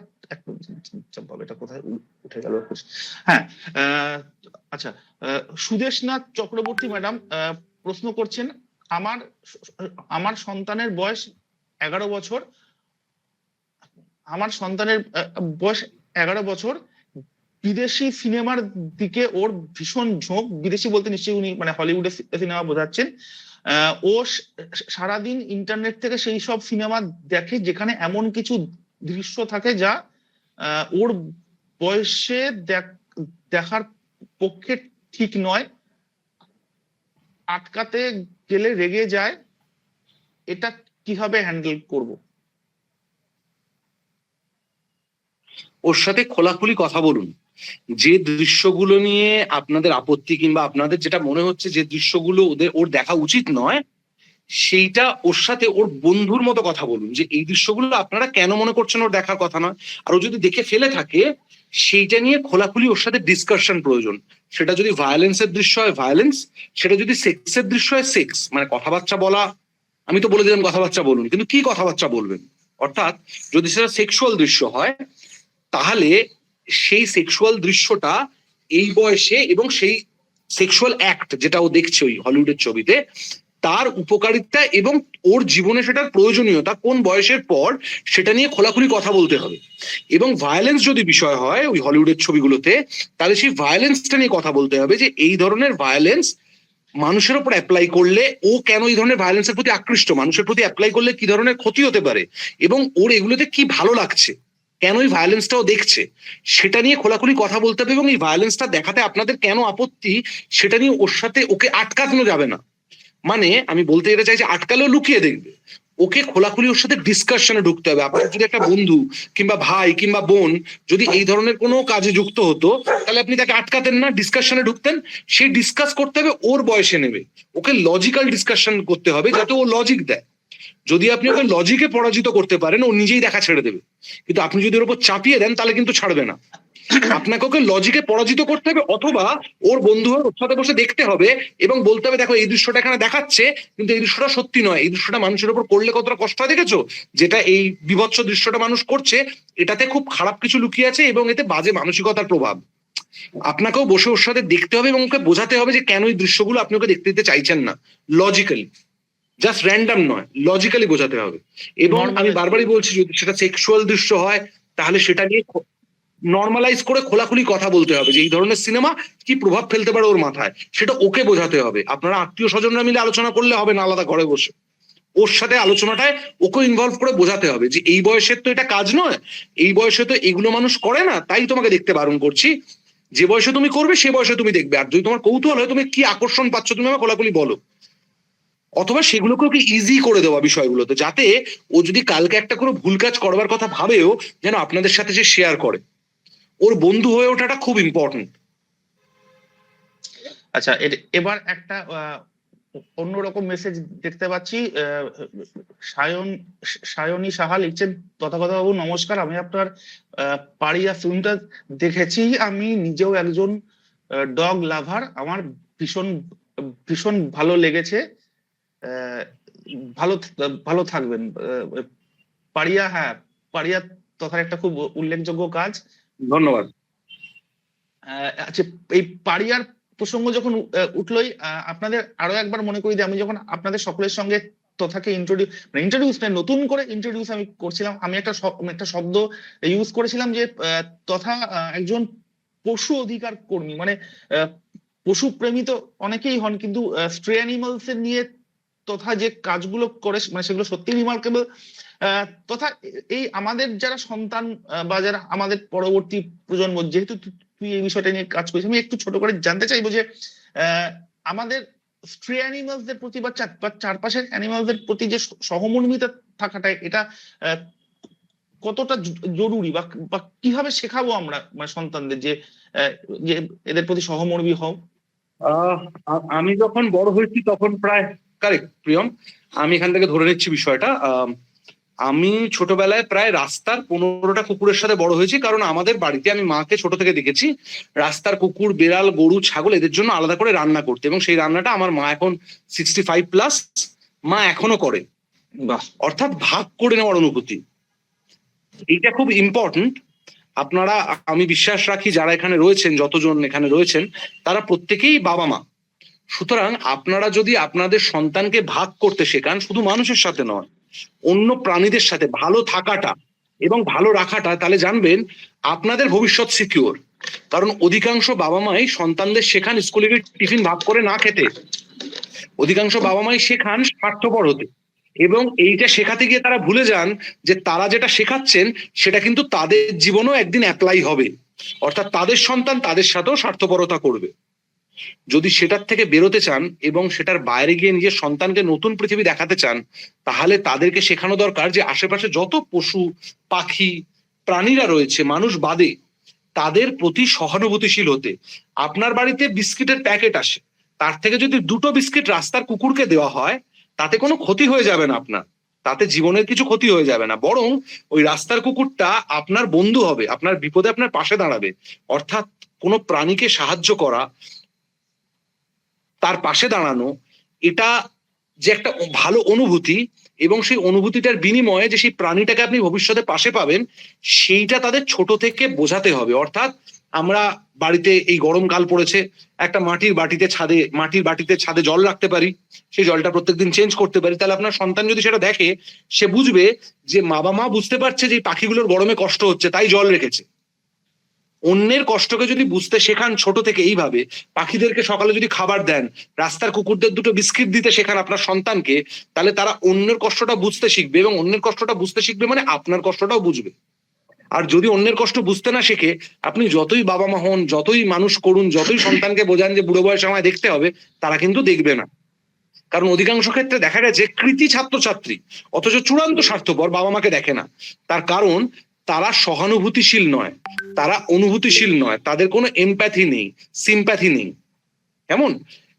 Speaker 2: এটা কোথায় উঠে গেল? হ্যাঁ, আচ্ছা, সুদেশনাথ চক্রবর্তী ম্যাডাম প্রশ্ন করছেন, আমার সন্তানের বয়স 11 বছর। আমার সন্তানের বয়স 11 বছর। বিদেশি সিনেমার দিকে ওর ভীষণ ঝোঁক। বিদেশি বলতে নিশ্চয়ই উনি মানে হলিউডের সিনেমা বোঝাচ্ছেন। ও সারাদিন ইন্টারনেট থেকে সেই সব সিনেমা দেখে যেখানে এমন কিছু দৃশ্য থাকে যা ওর বয়সে দেখার পক্ষে ঠিক নয়, আটকাতে গেলে রেগে যায়। এটা কিভাবে হ্যান্ডেল করব?
Speaker 1: ওর সাথে খোলাখুলি কথা বলুন। যে দৃশ্যগুলো নিয়ে আপনাদের আপত্তি কিংবা আপনাদের যেটা মনে হচ্ছে যে দৃশ্যগুলো ওর দেখা উচিত নয়, সেইটা ওর সাথে ওর বন্ধুর মতো কথা বলুন যে এই দৃশ্যগুলো আপনারা কেন মনে করছেন ওর দেখার কথা নয়। আর ও যদি দেখে ফেলে থাকে সেইটা নিয়ে খোলাখুলি ওর সাথে ডিসকাশন প্রয়োজন। সেটা যদি ভায়োলেন্সের দৃশ্য হয় ভায়োলেন্স, সেটা যদি সেক্সের দৃশ্য হয় সেক্স, মানে কথাবার্তা বলা। আমি তো বলে দিলাম কথাবার্তা বলুন, কিন্তু কি কথাবার্তা বলবেন? অর্থাৎ যদি সেটা সেক্সুয়াল দৃশ্য হয় তাহলে সেই সেক্সুয়াল দৃশ্যটা এই বয়সে এবং সেই সেক্সুয়াল অ্যাক্ট যেটা ও দেখছে ওই হলিউডের ছবিতে, তার উপকারিতা এবং ওর জীবনে সেটার প্রয়োজনীয়তা কোন বয়সের পর, সেটা নিয়ে খোলাখুলি কথা বলতে হবে। এবং ভায়োলেন্স যদি বিষয় হয় ওই হলিউডের ছবিগুলোতে, তাহলে সেই ভায়োলেন্সটা নিয়ে কথা বলতে হবে যে এই ধরনের ভায়োলেন্স মানুষের উপর অ্যাপ্লাই করলে ও কেন এই ধরনের ভায়োলেন্সের প্রতি আকৃষ্ট, মানুষের প্রতি অ্যাপ্লাই করলে কি ধরনের ক্ষতি হতে পারে, এবং ওর এগুলোতে কি ভালো লাগছে, কেন এই ভায়োলেন্সটাও দেখছে, সেটা নিয়ে খোলাখুলি কথা বলতে হবে। এবং এই ভায়োলেন্সটা দেখাতে আপনাদের কেন আপত্তি সেটা নিয়ে ওর সাথে ওকে আটকানো যাবে না। মানে আমি বলতে এটা চাই যে আটকালেও লুকিয়ে দেখবে, ওকে খোলাখুলি ওর সাথে ডিসকাশনে ঢুকতে হবে। আপনার যদি একটা বন্ধু কিংবা ভাই কিংবা বোন যদি এই ধরনের কোনো কাজে যুক্ত হতো, তাহলে আপনি তাকে আটকাতেন না, ডিসকাশনে ঢুকতেন। সেই ডিসকাস করতে হবে ওর বয়সে নেবে, ওকে লজিক্যাল ডিসকাশন করতে হবে যাতে ও লজিক দেয়। যদি আপনি ওকে লজিকে পরাজিত করতে পারেন ও নিজেই দেখা ছেড়ে দেবে, কিন্তু আপনি যদি ওর উপর চাপিয়ে দেন তাহলে কিন্তু ছাড়বে না। আপনাকে ওকে লজিকে পরাজিত করতে হবে, অথবা ওর বন্ধু হয়ে ওর সাথে বসে দেখতে হবে এবং বলতে হবে দেখো এই দৃশ্যটা এখানে দেখাচ্ছে কিন্তু এই দৃশ্যটা সত্যি নয়, এই দৃশ্যটা মানুষের উপর করলে কতটা কষ্ট হয় দেখেছো, যেটা এই বিভৎস দৃশ্যটা মানুষ করছে এটাতে খুব খারাপ কিছু লুকিয়ে আছে এবং এতে বাজে মানসিকতার প্রভাব। আপনাকেও বসে ওর সাথে দেখতে হবে এবং ওকে বোঝাতে হবে যে কেন এই দৃশ্যগুলো আপনি ওকে দেখতে দিতে চাইছেন না, লজিক্যালি, জাস্ট র্যান্ডম নয়, লজিক্যালি বোঝাতে হবে। এবং আমি বারবারই বলছি যদি সেটা সেক্সুয়াল দৃশ্য হয় তাহলে সেটা নিয়ে নর্মালাইজ করে খোলাখুলি কথা বলতে হবে যে এই ধরনের সিনেমা কি প্রভাব ফেলতে পারে ওর মাথায়, সেটা ওকে বোঝাতে হবে। আপনারা আত্মীয় স্বজনরা মিলে আলোচনা করলে হবে না, আলাদা ঘরে বসে ওর সাথে আলোচনাটায় ওকে ইনভলভ করে বোঝাতে হবে যে এই বয়সের তো এটা কাজ নয়, এই বয়সে তো এগুলো মানুষ করে না, তাই তোমাকে দেখতে বারণ করছি। যে বয়সে তুমি করবে সে বয়সে তুমি দেখবে, আর যদি তোমার কৌতূহল হয় তুমি কি আকর্ষণ পাচ্ছ তুমি আমাকে খোলাখুলি বলো। অথবা সেগুলোকে ওকে ইজি করে দেওয়া বিষয়গুলোতে, যাতে ও যদি কালকে একটা কোনো ভুল কাজ করবার কথা ভাবেও যেন আপনাদের সাথে সে শেয়ার করে। ওর বন্ধু হয়ে ওঠাটা খুব ইম্পর্টেন্ট।
Speaker 2: আচ্ছা, এবার একটা অন্যরকম মেসেজ দেখতে পাচ্ছি। সায়নী সাহা লিখছেন, তথাগতবাবু নমস্কার, আমি আপনার পাড়িয়া ফিল্মটা দেখেছি। আমি নিজেও একজন ডগ লাভার, আমার ভীষণ ভীষণ ভালো লেগেছে। ভালো ভালো থাকবেন। পাড়িয়া, হ্যাঁ, পাড়িয়া তথা একটা খুব উল্লেখযোগ্য কাজ।
Speaker 1: ধন্যবাদ।
Speaker 2: আচ্ছা, এই পাড়িয়ার প্রসঙ্গ যখন উঠলোই, আপনাদের আরো একবার মনে করি যে আমি যখন আপনাদের সকলের সঙ্গে তথাকে ইন্ট্রোডিউস নতুন করে ইন্ট্রোডিউস আমি করছিলাম, আমি একটা শব্দ ইউজ করেছিলাম যে তথা একজন পশু অধিকার কর্মী। মানে পশু প্রেমী তো অনেকেই হন, কিন্তু স্ট্রে অ্যানিমালস এর নিয়ে তথা যে কাজগুলো করে মানে সেগুলো সত্যি রিমার্কেবল। তথা এই আমাদের যারা সন্তান বা যারা আমাদের পরবর্তী প্রজন্ম, যেহেতু তুই এই বিষয়টা নিয়ে কাজ করিস, আমি একটু ছোট করে জানতে চাইবো যে আমাদের স্ট্রে অ্যানিমালসদের প্রতি বা চারপাশের অ্যানিমালসদের প্রতি যে সহমর্মিতা থাকাটা, এটা কতটা জরুরি, বা কিভাবে শেখাবো আমরা মানে সন্তানদের যে এদের প্রতি সহমর্মী হও?
Speaker 1: আমি যখন বড় হয়েছি তখন প্রায় কারেক্ট প্রিয়ম, আমি এখান থেকে ধরে নিচ্ছি বিষয়টা। আমি ছোটবেলায় প্রায় রাস্তার 15টা কুকুরের সাথে বড় হয়েছি, কারণ আমাদের বাড়িতে আমি মাকে ছোট থেকে দেখেছি রাস্তার কুকুর, বেড়াল, গরু, ছাগল এদের জন্য আলাদা করে রান্না করতে, এবং সেই রান্নাটা আমার মা এখন 65+, মা এখনো করে। অর্থাৎ ভাগ করে নেওয়ার অনুভূতি, এইটা খুব ইম্পর্টেন্ট। আপনারা, আমি বিশ্বাস রাখি যারা এখানে রয়েছেন, যতজন এখানে রয়েছেন তারা প্রত্যেকেই বাবা মা। সুতরাং আপনারা যদি আপনাদের সন্তানকে ভাগ করতে শেখান, শুধু মানুষের সাথে নয় অন্য প্রাণীদের সাথে ভালো থাকাটা এবং ভালো রাখাটা, তাহলে জানবেন আপনাদের ভবিষ্যৎ সিকিউর। কারণ অধিকাংশ বাবা মাই সন্তানদের শেখান স্কুলে গিয়ে টিফিন ভাগ করে না খেতে, অধিকাংশ বাবা মাই শেখান স্বার্থপর হতে, এবং এইটা শেখাতে গিয়ে তারা ভুলে যান যে তারা যেটা শেখাচ্ছেন সেটা কিন্তু তাদের জীবনেও একদিন অ্যাপ্লাই হবে, অর্থাৎ তাদের সন্তান তাদের সাথেও স্বার্থপরতা করবে। যদি সেটার থেকে বেরোতে চান এবং সেটার বাইরে গিয়ে নিজের সন্তানকে নতুন পৃথিবী দেখাতে চান, তাহলে তাদেরকে শেখানো দরকার যে আশেপাশে যত পশু পাখি প্রাণীরা রয়েছে মানুষ বাদে, তাদের প্রতি সহানুভূতিশীল হতে। আপনার বাড়িতে বিস্কিটের প্যাকেট আসে, তার থেকে যদি 2টো বিস্কিট রাস্তার কুকুরকে দেওয়া হয় তাতে কোনো ক্ষতি হয়ে যাবে না আপনার, তাতে জীবনের কিছু ক্ষতি হয়ে যাবে না, বরং ওই রাস্তার কুকুরটা আপনার বন্ধু হবে, আপনার বিপদে আপনার পাশে দাঁড়াবে। অর্থাৎ কোনো প্রাণীকে সাহায্য করা, তার পাশে দাঁড়ানো, এটা যে একটা ভালো অনুভূতি, এবং সেই অনুভূতিটার বিনিময়ে যে সেই প্রাণীটাকে আপনি ভবিষ্যতে পাশে পাবেন, সেইটা তাদের ছোট থেকে বোঝাতে হবে। অর্থাৎ আমরা বাড়িতে এই গরমকাল পড়েছে, একটা মাটির বাটিতে ছাদে জল রাখতে পারি, সেই জলটা প্রত্যেকদিন চেঞ্জ করতে পারি, তাহলে আপনার সন্তান যদি সেটা দেখে সে বুঝবে যে বাবা মা বুঝতে পারছে যে এই পাখিগুলোর গরমে কষ্ট হচ্ছে তাই জল রেখেছে। অন্যের কষ্টকে যদি বুঝতে শেখান ছোট থেকে এইভাবে, পাখিদেরকে সকালে যদি খাবার দেন, রাস্তার কুকুরদের 2টো বিস্কিট দিতে শেখান আপনার সন্তানকে, তাহলে তারা অন্যের কষ্টটা বুঝতে শিখবে, এবং অন্যের কষ্টটা বুঝতে শিখবে মানে আপনার কষ্টটাও বুঝবে। আর যদি অন্যের কষ্ট বুঝতে না শেখে, আপনি যতই বাবা মা হন, যতই মানুষ করুন, যতই সন্তানকে বোঝান যে বুড়ো বয়সে আমায় দেখতে হবে, তারা কিন্তু দেখবে না। কারণ অধিকাংশ ক্ষেত্রে দেখা গেছে কৃতি ছাত্রছাত্রী অথচ চূড়ান্ত স্বার্থপর বাবা মাকে দেখে না। তার কারণ তারা সহানুভূতিশীল নয়, তারা অনুভূতিশীল নয়, তাদের কোনো এমপ্যাথি নেই, সিম্প্যাথি নেই। কেমন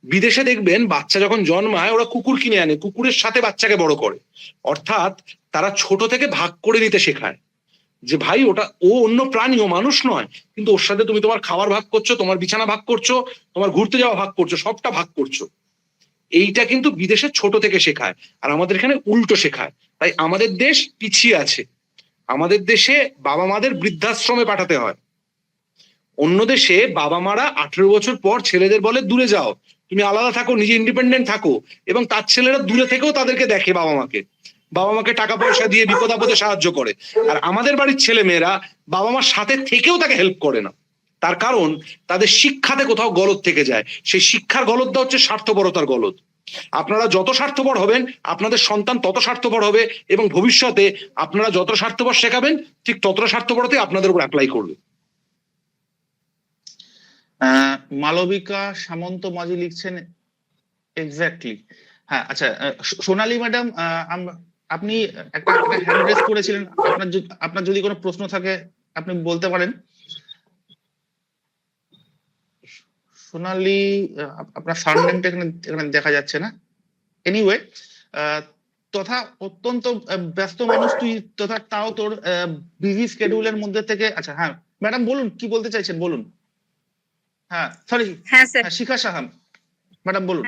Speaker 1: বিদেশে দেখবেন বাচ্চা যখন জন্মায় ওরা কুকুর কিনে আনে, কুকুরের সাথে বাচ্চাকে বড় করে, অর্থাৎ তারা ছোট থেকে ভাগ করে নিতে শেখায় যে ভাই ওটা ও অন্য প্রাণী, ও মানুষ নয়, কিন্তু ওর সাথে তুমি তোমার খাবার ভাগ করছো, তোমার বিছানা ভাগ করছো, তোমার ঘুরতে যাওয়া ভাগ করছো, সবটা ভাগ করছো। এইটা কিন্তু বিদেশে ছোট থেকে শেখায়, আর আমাদের এখানে উল্টো শেখায়। তাই আমাদের দেশ পিছিয়ে আছে। আমাদের দেশে বাবা মাদের বৃদ্ধাশ্রমে পাঠাতে হয়, অন্য দেশে বাবা মারা 18 বছর পর ছেলেদের বলে দূরে যাও, তুমি আলাদা থাকো, নিজে ইন্ডিপেন্ডেন্ট থাকো, এবং তার ছেলেরা দূরে থেকেও তাদেরকে দেখে, বাবা মাকে টাকা পয়সা দিয়ে বিপদ আপদে সাহায্য করে। আর আমাদের বাড়ির ছেলে মেয়েরা বাবা মার সাথে থেকেও তাকে হেল্প করে না। তার কারণ তাদের শিক্ষাতে কোথাও গলদ থেকে যায়, সেই শিক্ষার গলদটা হচ্ছে স্বার্থপরতার গলদ। আপনারা যত স্বার্থপর হবেন আপনাদের সন্তান তত স্বার্থপর হবে, এবং ভবিষ্যতে আপনারা যত স্বার্থপর শেখাবেন ঠিক ততটা স্বার্থপরতাই আপনাদের উপর অ্যাপ্লাই করবে।
Speaker 2: মালবিকা সামন্ত মাঝি লিখছেন এক্স্যাক্টলি। হ্যাঁ, আচ্ছা, সোনালী ম্যাডাম, আপনি একটা হ্যান্ড রেজ করেছিলেন, আপনার যদি কোনো প্রশ্ন থাকে আপনি বলতে পারেন। সোনালী, আপনার সারনেমটা এখানে দেখা যাচ্ছে না। এনিওয়ে, তথা অত্যন্ত ব্যস্ত মানুষ তুই, তথা তাও তোর বিজি স্কেডিউলের মধ্যে থেকে। আচ্ছা, হ্যাঁ ম্যাডাম বলুন, কি বলতে চাইছেন বলুন। হ্যাঁ, সরি,
Speaker 3: হ্যাঁ স্যার,
Speaker 2: শিখা সাহাম ম্যাডাম বলুন।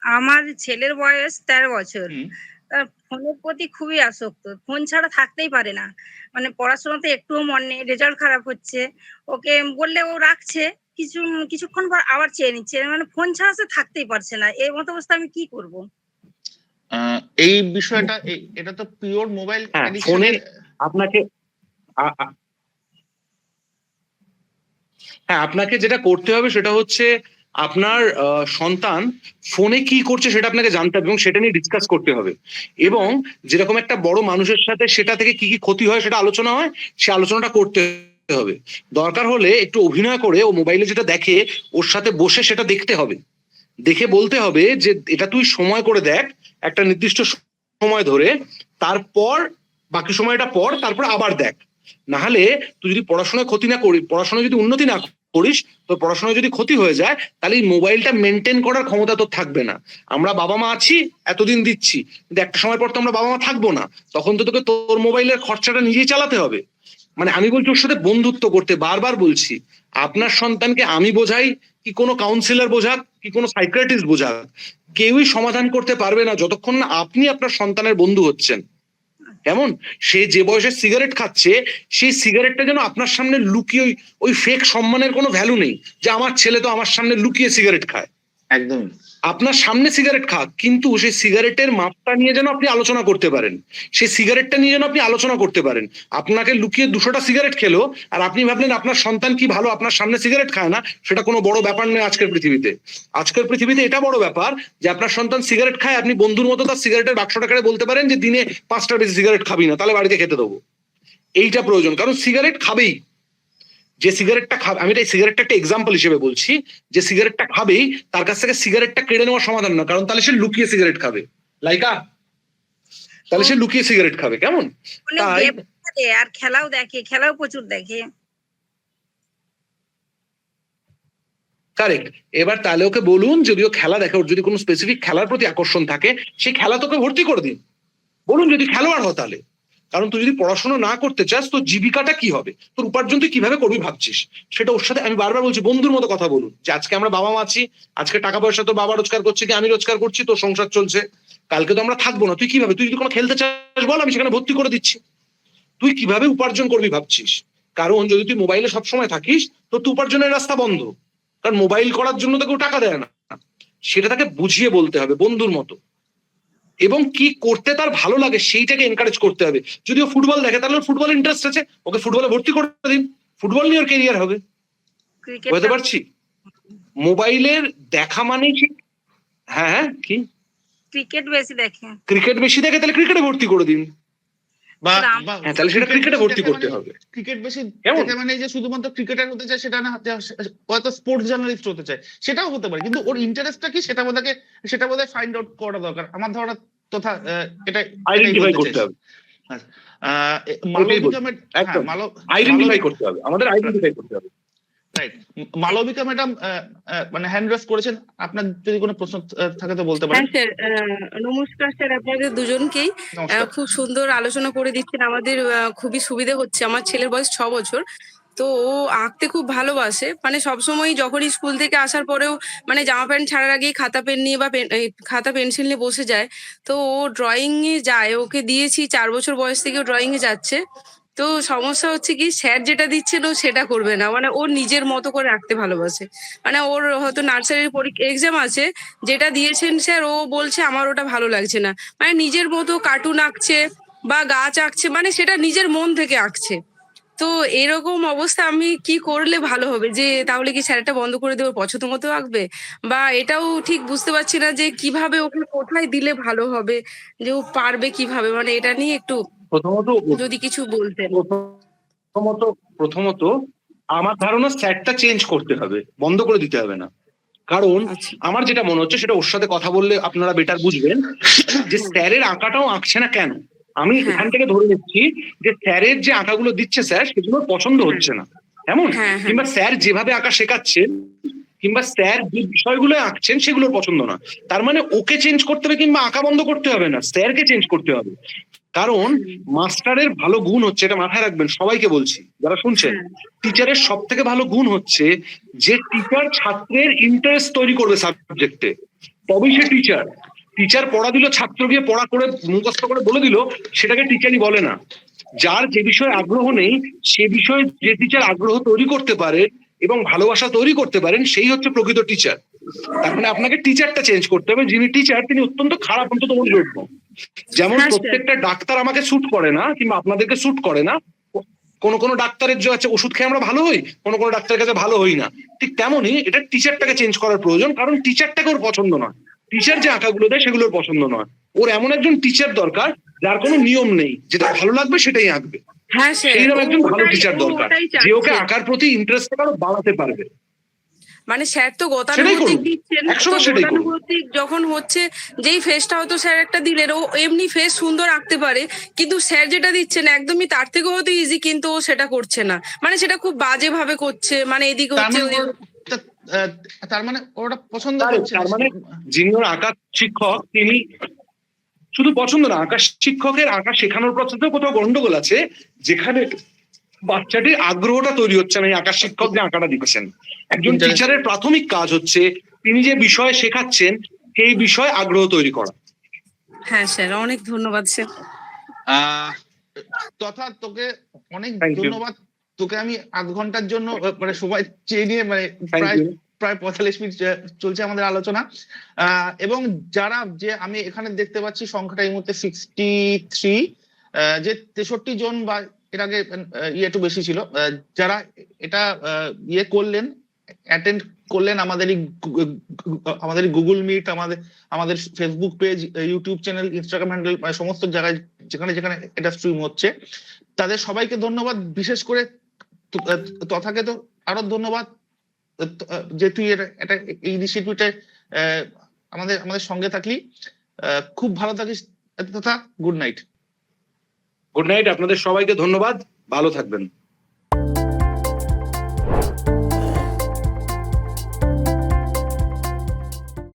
Speaker 3: আমার ছেলের বয়স 13 বছর। তার ফোনের প্রতি খুবই আসক্ত, ফোন ছাড়া থাকতেই পারে না। মানে পড়াশোনাতে একটুও মন নেই, রেজাল্ট খারাপ হচ্ছে, ওকে বললে ও রাখছে, কিছুক্ষণ পর আবার চেয়ে নিচ্ছে, মানে ফোন ছাড়া সে থাকতেই পারছে না। এই মতো অবস্থা আমি কি করব?
Speaker 2: এই বিষয়টা, এটা তো পিওর মোবাইল
Speaker 1: ফোনে আপনাকে আপনাকে যেটা করতে হবে সেটা হচ্ছে আপনার সন্তান ফোনে কি করছে সেটা আপনাকে জানতে হবে এবং সেটা নিয়ে ডিসকাস করতে হবে, এবং যেরকম একটা বড় মানুষের সাথে সেটা থেকে কি কি ক্ষতি হয় সেটা আলোচনা হয়, সে আলোচনাটা করতে হবে। দরকার হলে একটু অভিনয় করে ও মোবাইলে যেটা দেখে ওর সাথে বসে সেটা দেখতে হবে, দেখে বলতে হবে যে এটা তুই সময় করে দেখ একটা নির্দিষ্ট সময় ধরে, তারপর বাকি সময়টা পর, তারপর আবার দেখ। না হলে তুই যদি পড়াশোনায় ক্ষতি না করিস, পড়াশোনায় যদি উন্নতি না করিস, তো পড়াশোনায় যদি ক্ষতি হয়ে যায় তাহলে এই মোবাইলটা মেনটেন করার ক্ষমতা তোর থাকবে না। আমরা বাবা মা আছি, এতদিন দিচ্ছি, কিন্তু একটা সময় পর তো আমরা বাবা মা থাকবো না, তখন তো তোকে তোর মোবাইলের খরচাটা নিজেই চালাতে হবে। মানে আমি বলছি ওর সাথে বন্ধুত্ব করতে, বারবার বলছি আপনার সন্তানকে আমি বোঝাই কি কোনো কাউন্সিলর বোঝাক কি কোনো সাইকিয়াট্রিস্ট বোঝাক, কেউই সমাধান করতে পারবে না যতক্ষণ না আপনি আপনার সন্তানের বন্ধু হচ্ছেন। কেমন সে যে বয়সে সিগারেট খাচ্ছে, সেই সিগারেটটা যেন আপনার সামনে লুকিয়ে, ওই ফেক সম্মানের কোনো ভ্যালু নেই যে আমার ছেলে তো আমার সামনে লুকিয়ে সিগারেট খায়।
Speaker 2: একদমই।
Speaker 1: আপনার সামনে সিগারেট খাক, কিন্তু সেই সিগারেটের মাপটা নিয়ে যেন আপনি আলোচনা করতে পারেন, সেই সিগারেটটা নিয়ে যেন আপনি আলোচনা করতে পারেন। আপনাকে লুকিয়ে 200টা সিগারেট খেলো আর আপনি ভাবলেন আপনার সন্তান কি ভালো আপনার সামনে সিগারেট খায় না, সেটা কোনো বড় ব্যাপার নয় আজকের পৃথিবীতে। আজকের পৃথিবীতে এটা বড় ব্যাপার যে আপনার সন্তান সিগারেট খায়, আপনি বন্ধুর মতো তার সিগারেটের বাক্সটা কেড়ে বলতে পারেন যে দিনে 5টার বেশি সিগারেট খাবি না, তাহলে বাড়িতে খেতে দেবো। এইটা প্রয়োজন, কারণ সিগারেট খাবেই। যে সিগারেটটা খাবে, আমি এই সিগারেটটা একটা এক্সাম্পল হিসেবে বলছি, যে সিগারেটটা খাবেই তার কাছ থেকে সিগারেটটা কেড়ে নেওয়া সমাধান না, কারণ তাহলে সে লুকিয়ে সিগারেট খাবে। লাইকা, তাহলে সে লুকিয়ে সিগারেট খাবে, কেমন? তাই
Speaker 3: আর খেলাও দেখে, খেলাও প্রচুর দেখে।
Speaker 1: কারেক্ট। এবার তাহলে ওকে বলুন, যদিও খেলা দেখে, ওর যদি কোনো স্পেসিফিক খেলার প্রতি আকর্ষণ থাকে, সেই খেলা তোকে ভর্তি করে দিন। বলুন যদি খেলোয়াড় হয় তাহলে, কারণ তুই যদি পড়াশোনা না করতে চাস তোর জীবিকাটা কি হবে, তোর উপার্জন তুই কিভাবে করবি ভাবছিস, সেটা ওর সাথে আমি বারবার বলছি বন্ধুর মতো কথা বলুন, যে আজকে আমরা বাবা মা আছি, আজকে টাকা পয়সা তো বাবা রোজগার করছে কি আমি রোজগার করছি, তোর সংসার চলছে, কালকে তো আমরা থাকবো না, তুই কিভাবে, তুই যদি কোনো খেলতে চাস বল, আমি সেখানে ভর্তি করে দিচ্ছি। তুই কিভাবে উপার্জন করবি ভাবছিস, কারণ যদি তুই মোবাইলে সবসময় থাকিস তো তুই উপার্জনের রাস্তা বন্ধ, কারণ মোবাইল করার জন্য তো কেউ টাকা দেয় না। সেটা তাকে বুঝিয়ে বলতে হবে বন্ধুর মতো, এবং কি করতে তার ভালো লাগে সেইটাকে এনকারেজ করতে হবে। যদি ও ফুটবল দেখে তাহলে ওর ফুটবল ইন্টারেস্ট আছে, ওকে ফুটবলে ভর্তি করে দিন, ফুটবল নিয়ে ওর কেরিয়ার হবে। বুঝতে পারছি, মোবাইলের দেখা মানেই হ্যাঁ হ্যাঁ কি
Speaker 3: ক্রিকেট বেশি দেখে,
Speaker 1: ক্রিকেট বেশি দেখে, তাহলে ক্রিকেটে ভর্তি করে দিন।
Speaker 2: হ্যাঁ,
Speaker 1: তাহলে সেটা ক্রিকেটে ভর্তি করতে হবে।
Speaker 2: ক্রিকেট বেশি দেখে মানে যে শুধুমাত্র ক্রিকেটার হতে চায় সেটা না, হয়তো স্পোর্টস জার্নালিস্ট হতে চায়, সেটাও হতে পারে, কিন্তু ওর ইন্টারেস্টটা কি সেটা বোধহয় ফাইন্ড আউট করা দরকার আমার ধারণা তথা এটা
Speaker 1: আইডেন্টিফাই করতে হবে। আইডেন্টিফাই করতে হবে, আমাদের আইডেন্টিফাই করতে হবে।
Speaker 2: মালবিকা ম্যাডাম মানে হ্যান্ড রেজ করেছেন, আপনার যদি কোনো প্রশ্ন থাকে তো বলতে পারেন।
Speaker 4: হ্যাঁ স্যার, নমস্কার স্যার, আপনাদের দুজনকেই খুব সুন্দর আলোচনা করে দিচ্ছেন, আমাদের খুবই সুবিধা হচ্ছে। আমার ছেলের বয়স 6 বছর, তো ও আঁকতে খুব ভালোবাসে, মানে সবসময় যখনই স্কুল থেকে আসার পরেও মানে জামা প্যান্ট ছাড়ার আগেই খাতা পেন নিয়ে বা খাতা পেন্সিল নিয়ে বসে যায়। তো ও ড্রয়িং এ যায়, ওকে দিয়েছি 4 বছর বয়স থেকে ড্রয়িং এ যাচ্ছে। তো সমস্যা হচ্ছে কি, স্যার যেটা দিচ্ছেন ও সেটা করবে না, মানে ওর নিজের মতো করে আঁকতে ভালোবাসে। মানে ওর হয়তো নার্সারির এক্সাম আছে, যেটা দিয়েছেন স্যার ও বলছে আমার ওটা ভালো লাগছে না, মানে নিজের মতো কার্টুন আঁকছে বা গাছ আঁকছে, মানে সেটা নিজের মন থেকে আঁকছে। তো এরকম অবস্থা আমি কি করলে ভালো হবে, যে তাহলে কি স্যারটা বন্ধ করে দেবো, পছন্দ মতো আঁকবে, বা এটাও ঠিক বুঝতে পারছি না যে কিভাবে ওকে কোথায় দিলে ভালো হবে, যে ও পারবে কিভাবে, মানে এটা নিয়ে একটু যদি কিছু বলতেন।
Speaker 1: প্রথমত আমার ধারণা স্যারটা চেঞ্জ করতে হবে, বন্ধ করে দিতে হবে না। কারণ আমার যেটা মনে হচ্ছে সেটা ওর সাথে কথা বললে আপনারা বেটার বুঝবেন, যে স্যারের আঁকাটাও আঁকছে না কেন। আমি এখান থেকে ধরে নিচ্ছি যে স্যারের যে আঁকাগুলো দিচ্ছে স্যার সেগুলো পছন্দ হচ্ছে না, এমন, কিংবা স্যার যেভাবে আঁকা শেখাচ্ছেন কিংবা স্যার যে বিষয়গুলো আঁকছেন সেগুলোর পছন্দ না। তার মানে ওকে চেঞ্জ করতে হবে, কিংবা আঁকা বন্ধ করতে হবে না, স্যারকে চেঞ্জ করতে হবে। কারণ মাস্টারের ভালো গুণ হচ্ছে, এটা মাথায় রাখবেন, সবাইকে বলছি যারা শুনছেন, টিচারের সব থেকে ভালো গুণ হচ্ছে যে টিচার ছাত্রের ইন্টারেস্ট তৈরি করবে সাবজেক্টে, তবেই সে টিচার। টিচার পড়া দিল, ছাত্র গিয়ে পড়া করে মুখস্থ করে বলে দিল, সেটাকে টিচারই বলে না। যার যে বিষয়ে আগ্রহ নেই সে বিষয়ে যে টিচার আগ্রহ তৈরি করতে পারে এবং ভালোবাসা তৈরি করতে পারেন, সেই হচ্ছে প্রকৃত টিচার। তার মানে আপনাকে টিচারটা চেঞ্জ করতে হবে, যিনি টিচার তিনি অত্যন্ত খারাপ, অন্তত ওর জন্য। যেমন প্রত্যেকটা ডাক্তার আমাকে স্যুট করে না, কিংবা আপনাদেরকে স্যুট করে না, কোনো ডাক্তারের যে আছে ওষুধ খেয়ে আমরা ভালো হই, কোনো ডাক্তারের কাছে ভালো হই না, ঠিক তেমনই এটা টিচারটাকে চেঞ্জ করার প্রয়োজন। কারণ টিচারটাকে ওর পছন্দ নয়, টিচার যে আঁকাগুলো দেয় সেগুলোর পছন্দ নয়, ওর এমন একজন টিচার দরকার যার কোনো নিয়ম নেই, যেটা ভালো লাগবে সেটাই আঁকবে। সেইরকম একজন ভালো টিচার দরকার, যে ওকে আঁকার প্রতি ইন্টারেস্ট আরো বাড়াতে পারবে।
Speaker 4: মানে স্যার তো গতানুগতিক দিচ্ছেন, গতানুগতিক যখন হচ্ছে, যেই ফেসটা হয়তো স্যার একটা দিলেন, ও এমনি ফেস সুন্দর আঁকতে পারে, কিন্তু স্যার যেটা দিচ্ছেন একদমই তার থেকে হয়তো ইজি, কিন্তু ও সেটা করছে না, মানে সেটা খুব বাজে ভাবে করছে, মানে এদিকে হচ্ছে
Speaker 2: তার মানে ওটা পছন্দ করছে।
Speaker 1: তার মানে যিনি ওর আঁকা শিক্ষক তিনি শুধু পছন্দ না, আঁকা শিক্ষকের আঁকা শেখানোর প্রসেসেও কোথাও গন্ডগোল আছে, যেখানে বাচ্চাটির আগ্রহটা তৈরি হচ্ছে না। এই আঁকা শিক্ষক যে আঁকাটা দিচ্ছেন, একজন টিচারের প্রাথমিক কাজ হচ্ছে তিনি যে বিষয় শেখাচ্ছেন সেই বিষয়ে আগ্রহ তৈরি করা।
Speaker 4: হ্যাঁ স্যার, অনেক ধন্যবাদ স্যার।
Speaker 2: তথা তোকে অনেক ধন্যবাদ। তোকে আমি আধ ঘন্টার জন্য মানে সবাই চেয়ে নিয়ে মানে প্রায় 45 মিনিট চলছে আমাদের আলোচনা, এবং যারা যে আমি এখানে দেখতে পাচ্ছি সংখ্যাটা এই মুহূর্তে 63, যে 63 জন বা এর আগে একটু বেশি ছিল, যারা এটা ইয়ে করলেন, অ্যাটেন্ড করলেন আমাদের গুগল মিট, আমাদের Facebook page, YouTube channel, Instagram handle, সমস্ত জায়গায় যেখানে যেখানে এটা স্ট্রিম হচ্ছে, তাদের সবাইকে ধন্যবাদ। বিশেষ করে তথাকে তো আরো ধন্যবাদ যে তুই এটা এই ইনিশিয়েটিভটা আমাদের সঙ্গে থাকলি। খুব ভালো থাকিস তথা গুড নাইট।
Speaker 1: গুড নাইট, আপনাদের সবাইকে ধন্যবাদ, ভালো থাকবেন।